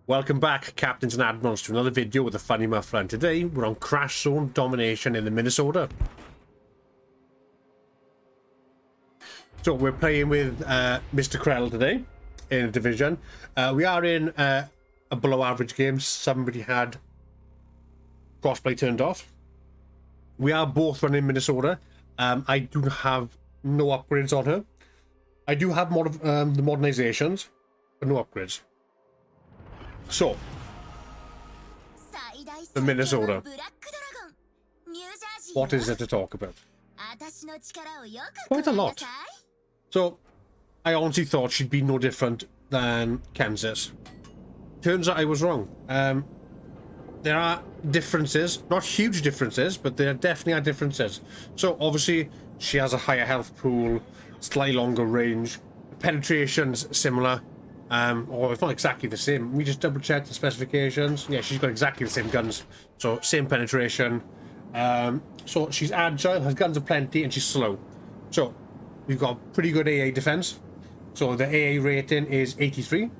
Welcome back, Captains and Admirals, to another video with a funny muffler, and today we're on Crash Zone Domination in the Minnesota. So we're playing with Mr. Krell today in a division. We are in a below average game. Somebody had crossplay turned off. We are both running Minnesota. I do have no upgrades on her. I do have the modernizations, but no upgrades. So, the Minnesota. What is there to talk about? Quite a lot. So, I honestly thought she'd be no different than Kansas. Turns out I was wrong. There are differences, not huge differences, but there definitely are differences. So, obviously, she has a higher health pool, slightly longer range, penetration's similar. Or it's not exactly the same. We just double checked the specifications. Yeah, she's got exactly the same guns. So same penetration. So she's agile, has guns aplenty, and she's slow. So we've got pretty good AA defense. So the AA rating is 83.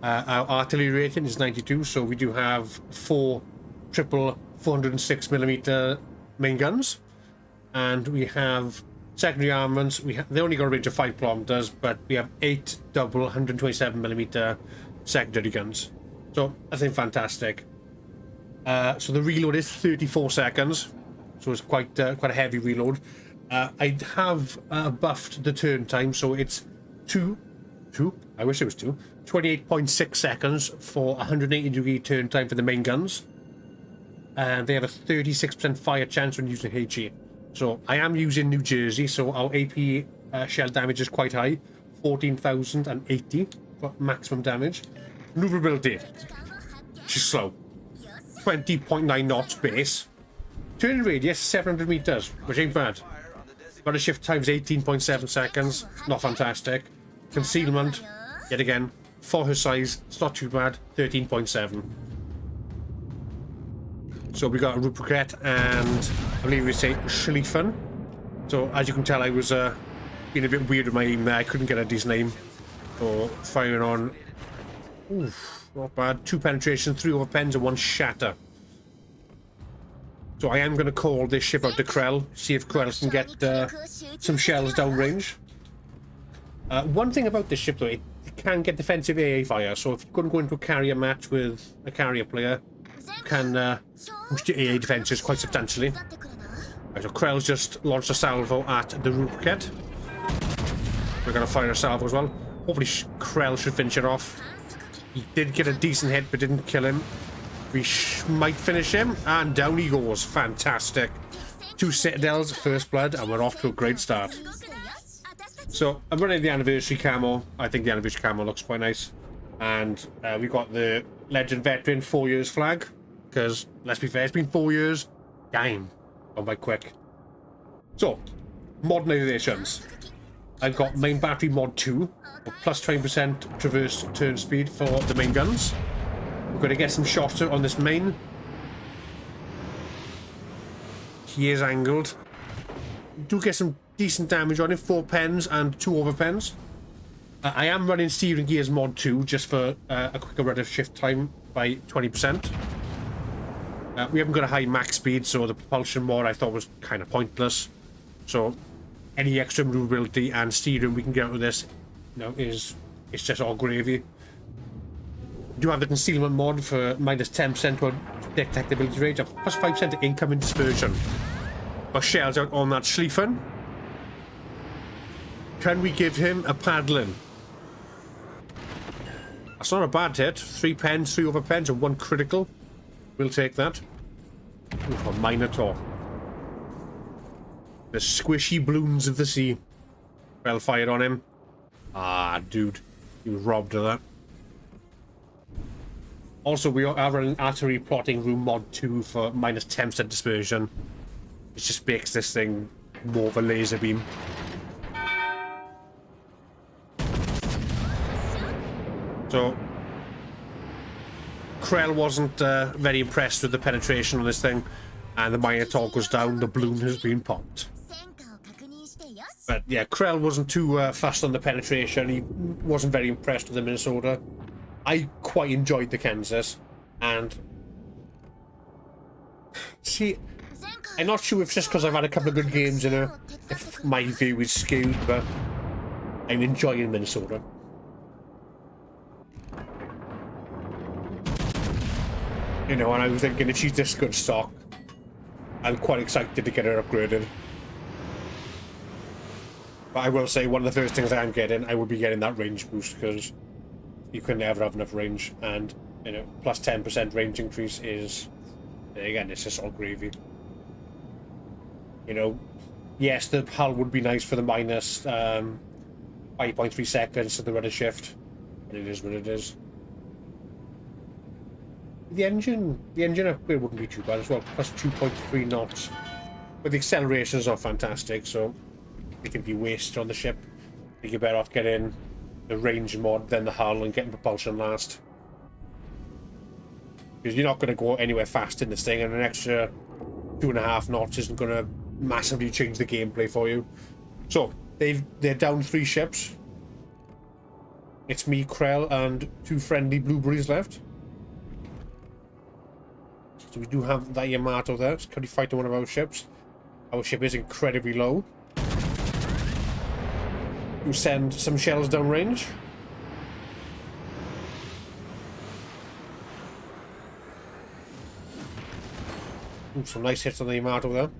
Our artillery rating is 92. So we do have 4 triple 406mm main guns, and we have secondary armaments. They only got a range of 5 kilometers, but we have 8 double 127mm secondary guns. So I think fantastic. So the reload is 34 seconds, so it's quite a heavy reload. I have buffed the turn time, so it's 28.6 seconds for 180-degree turn time for the main guns, and they have a 36% fire chance when using HE. So I am using New Jersey, so our AP shell damage is quite high, 14,080 for maximum damage. Maneuverability, she's slow, 20.9 knots base. Turning radius 700 meters, which ain't bad. But a shift time is 18.7 seconds, not fantastic. Concealment, yet again, for her size, it's not too bad, 13.7. So we got a Ruperket and I believe we say Schlieffen. So as you can tell, I was being a bit weird with my aim there. I couldn't get a decent aim. So firing on, oof, not bad. 2 penetration, 3 overpens and 1 shatter. So I am going to call this ship out to Krell, see if Krell can get some shells downrange. One thing about this ship though, it can get defensive AA fire. So if you're going to go into a carrier match with a carrier player, you can boost your AA defenses quite substantially. Right, so Krell's just launched a salvo at the Ruperket. We're going to fire a salvo as well. Hopefully Krell should finish it off. He did get a decent hit, but didn't kill him. We might finish him, and down he goes. Fantastic. 2 Citadels, first blood, and we're off to a great start. So I'm running the anniversary camo. I think the anniversary camo looks quite nice. And we've got the Legend Veteran 4 years flag, because let's be fair, it's been 4 years. Damn, gone by quick. So, modernizations. I've got main battery mod 2, plus 20% traverse turn speed for the main guns. We're going to get some shots on this main. He is angled. Do get some decent damage on it, 4 pens and 2 overpens. I am running steering gears mod 2 just for a quicker run of shift time by 20%. We haven't got a high max speed, so the propulsion mod I thought was kind of pointless. So any extra maneuverability and steering we can get out of this, you know, it's just all gravy. We do have the concealment mod for minus 10% to detectability range and plus 5% to incoming dispersion. Got shells out on that Schlieffen. Can we give him a paddling? That's not a bad hit. 3 pens, 3 overpens, and 1 critical. We'll take that. Ooh, a Minotaur. The squishy balloons of the sea. Well fired on him. Ah, dude. He was robbed of that. Also, we are running artillery plotting room mod 2 for minus 10% dispersion. It just makes this thing more of a laser beam. So, Krell wasn't very impressed with the penetration on this thing, and the Minotaur goes down, the balloon has been popped. But yeah, Krell wasn't too fast on the penetration, he wasn't very impressed with the Minnesota. I quite enjoyed the Kansas, and see, I'm not sure if it's just because I've had a couple of good games in her, if my view is skewed, but I'm enjoying Minnesota. You know, and I was thinking if she's this good stock, I'm quite excited to get her upgraded. But I will say, one of the first things I am getting, I will be getting that range boost, because you can never have enough range, and, you know, plus 10% range increase is, again, it's just all gravy. You know, yes, the hull would be nice for the minus 5.3 seconds to the rudder shift, but it is what it is. The engine upgrade wouldn't be too bad as well, plus 2.3 knots. But the acceleration is not fantastic, so it can be wasted on the ship. I think you're better off getting the range mod than the hull and getting propulsion last. Because you're not going to go anywhere fast in this thing, and an extra 2.5 knots isn't going to massively change the gameplay for you. So, they're down 3 ships. It's me, Krell, and 2 friendly blueberries left. So we do have that Yamato there. It's currently fighting one of our ships. Our ship is incredibly low. You send some shells downrange. Ooh, some nice hits on the Yamato there.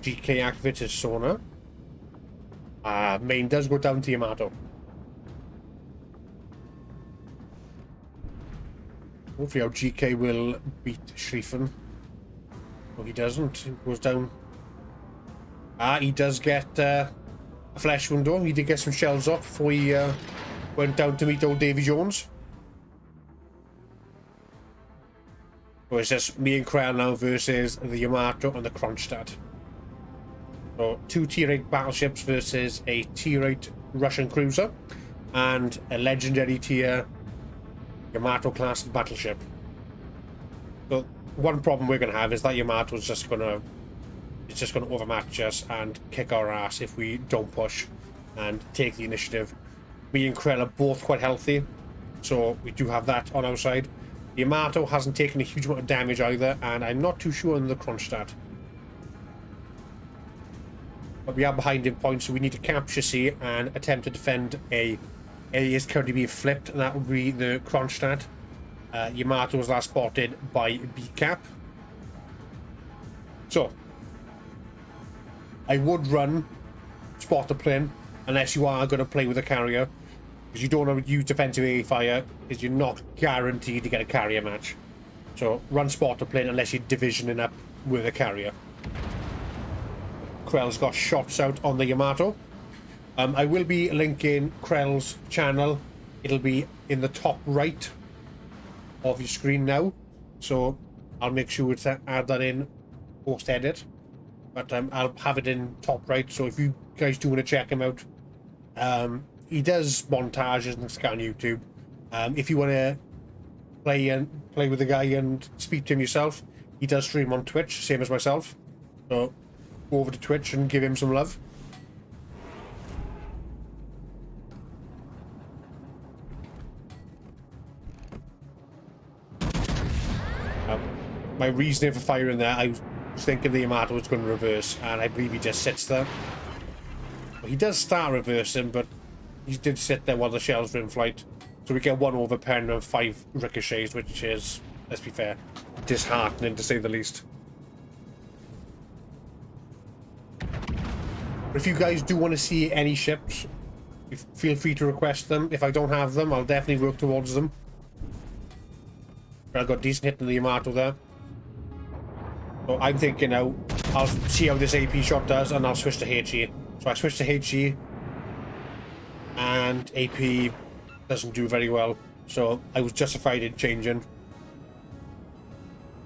GK activates his sonar. Main does go down to Yamato. Hopefully our GK will beat Schlieffen. No, he doesn't. He goes down. He does get a flesh window. He did get some shells off before he went down to meet old Davy Jones. So it's just me and Krell now versus the Yamato and the Kronstadt. So 2 tier 8 battleships versus a tier 8 Russian cruiser and a legendary tier Yamato class battleship. So one problem we're going to have is that Yamato is just going to overmatch us and kick our ass if we don't push and take the initiative. Me and Krell are both quite healthy, so we do have that on our side. The Yamato hasn't taken a huge amount of damage either, and I'm not too sure on the Kronstadt. But we are behind in points, so we need to capture C and attempt to defend A. A is currently being flipped, and that would be the Kronstadt. Yamato was last spotted by B cap. So, I would run spot the plane, unless you are going to play with a carrier, because you don't want to use defensive A fire, because you're not guaranteed to get a carrier match. So, run spot the plane unless you're divisioning up with a carrier. Krell's got shots out on the Yamato. I will be linking Krell's channel. It'll be in the top right of your screen now, so I'll make sure to add that in post edit. But I'll have it in top right, so if you guys do want to check him out, he does montages and stuff on YouTube. If you want to play with the guy and speak to him yourself, he does stream on Twitch, same as myself. So go over to Twitch and give him some love. My reasoning for firing there, I was thinking the Yamato was going to reverse, and I believe he just sits there. Well, he does start reversing, but he did sit there while the shells were in flight. So we get 1 overpen and 5 ricochets, which is, let's be fair, disheartening to say the least. But if you guys do want to see any ships, feel free to request them. If I don't have them, I'll definitely work towards them. But I got decent hit in the Yamato there. So I'm thinking now, I'll see how this AP shot does, and I'll switch to HE. So I switch to HE, and AP doesn't do very well. So I was justified in changing.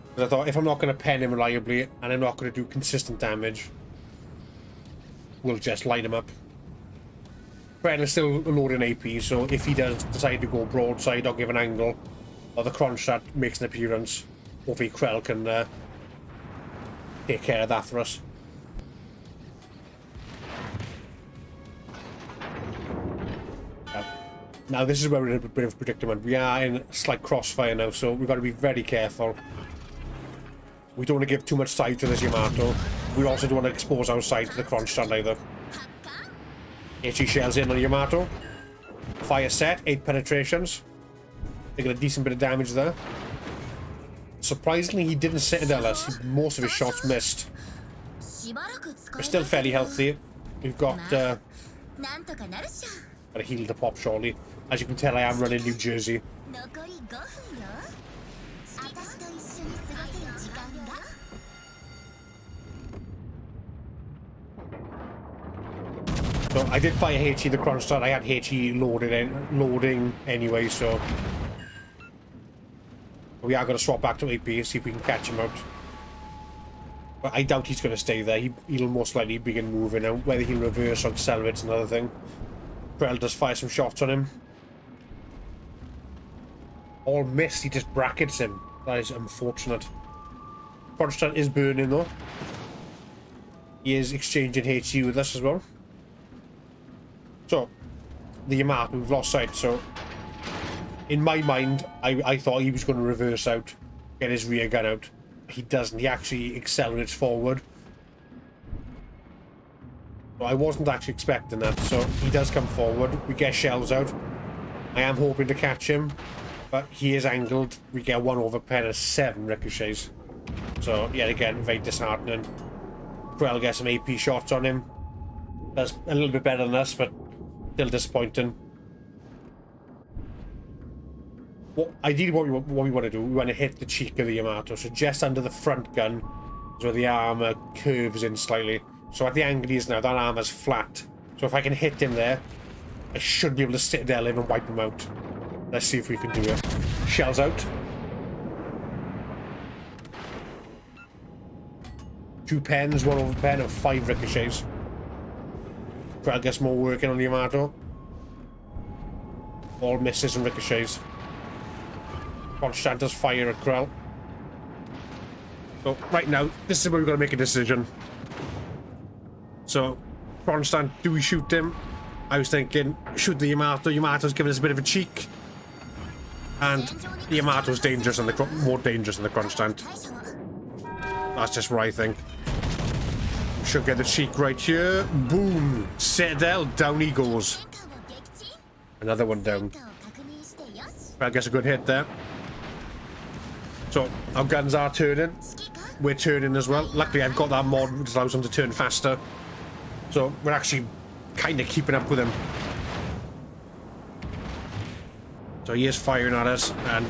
Because I thought, if I'm not going to pen him reliably, and I'm not going to do consistent damage, we'll just light him up. Krell is still loading AP, so if he does decide to go broadside or give an angle, or the Kronstadt makes an appearance, hopefully Krell can take care of that for us. Now this is where we're in a bit of predicament. We are in a slight crossfire now, so we've got to be very careful. We don't want to give too much side to this Yamato. We also don't want to expose our side to the Kronstadt either. HE shells in on Yamato. Fire set, 8 penetrations. Taking a decent bit of damage there. Surprisingly, he didn't citadel us. Most of his shots missed. We're still fairly healthy. We've got gotta heal the pop shortly. As you can tell, I am running New Jersey. So I did fire HE the Kronstadt. I had HE loading anyway, so we are going to swap back to AP, see if we can catch him out. But I doubt he's going to stay there. He'll most likely begin moving, and whether he'll reverse or accelerate's another thing. Krell does fire some shots on him. All missed, he just brackets him. That is unfortunate. Kronstadt is burning though. He is exchanging HE with us as well. So, the Yamato, we've lost sight, so in my mind, I thought he was going to reverse out, get his rear gun out. He doesn't, he actually accelerates forward. So I wasn't actually expecting that, so he does come forward, we get shells out. I am hoping to catch him, but he is angled. We get 1 over pen and 7 ricochets. So, yet again, very disheartening. Krell gets some AP shots on him. Does a little bit better than us, but still disappointing. Ideally, what we want to do, we want to hit the cheek of the Yamato, so just under the front gun is where the armor curves in slightly. So at the angle he is now, that armor's flat. So if I can hit him there, I should be able to citadel him and wipe him out. Let's see if we can do it. Shells out. 2 pens, 1 over pen, and 5 ricochets. Try to get some more working on the Yamato. All misses and ricochets. Kronstadt does fire at Krell. So right now, this is where we've got to make a decision. So, Kronstadt, do we shoot him? I was thinking, shoot the Yamato. Yamato's giving us a bit of a cheek. And the Yamato's dangerous and more dangerous than the Kronstadt. That's just what I think. Should get the cheek right here. Boom! Citadel, down he goes. Another one down. I guess a good hit there. So, our guns are turning. We're turning as well. Luckily, I've got that mod which allows them to turn faster. So, we're actually kind of keeping up with him. So, he is firing at us, and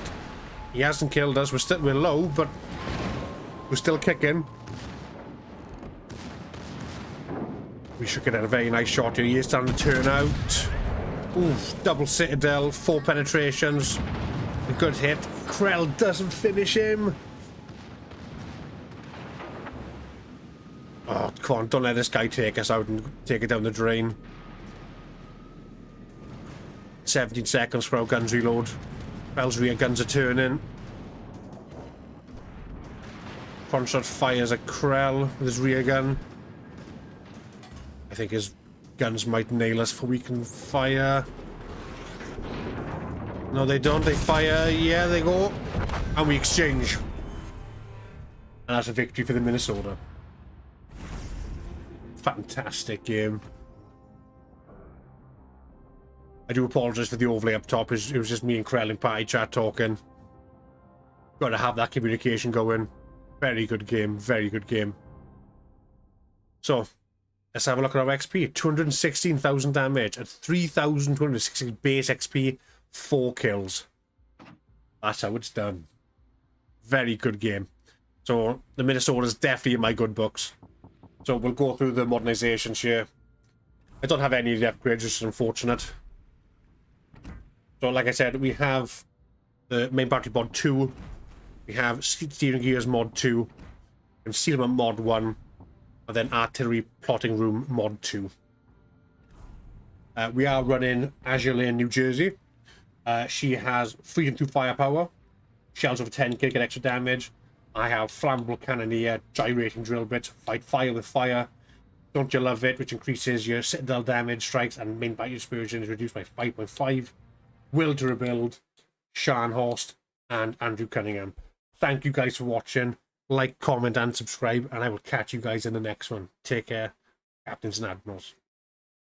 he hasn't killed us. We're low, but we're still kicking. We should get a very nice shot here. He is starting to turn out. Oof, double citadel, 4 penetrations. A good hit. Krell doesn't finish him. Oh, come on, don't let this guy take us out and take it down the drain. 17 seconds for our guns reload. Krell's rear guns are turning. Kronstadt fires at Krell with his rear gun. I think his guns might nail us before we can fire. No, they don't. They fire. Yeah, they go. And we exchange. And that's a victory for the Minnesota. Fantastic game. I do apologise for the overlay up top. It was just me and Krell in party chat talking. Got to have that communication going. Very good game. Very good game. So, let's have a look at our XP. 216,000 damage at 3,260 base XP. 4 kills. That's how it's done. Very good game. So the Minnesota's definitely in my good books. So we'll go through the modernizations here. I don't have any of the upgrades, which is unfortunate. So like I said, we have the main battery mod 2. We have steering gears mod 2. Concealment mod 1. And then artillery plotting room mod 2. We are running Azure Lane, New Jersey. She has freedom through firepower. Shells over 10 get extra damage. I have flammable cannoneer, gyrating drill bits, fight fire with fire. Don't you love it, which increases your citadel damage, strikes, and main battery dispersion is reduced by 5.5. Will to Rebuild, Sean Horst, and Andrew Cunningham. Thank you guys for watching. Like, comment, and subscribe, and I will catch you guys in the next one. Take care, Captains and Admirals.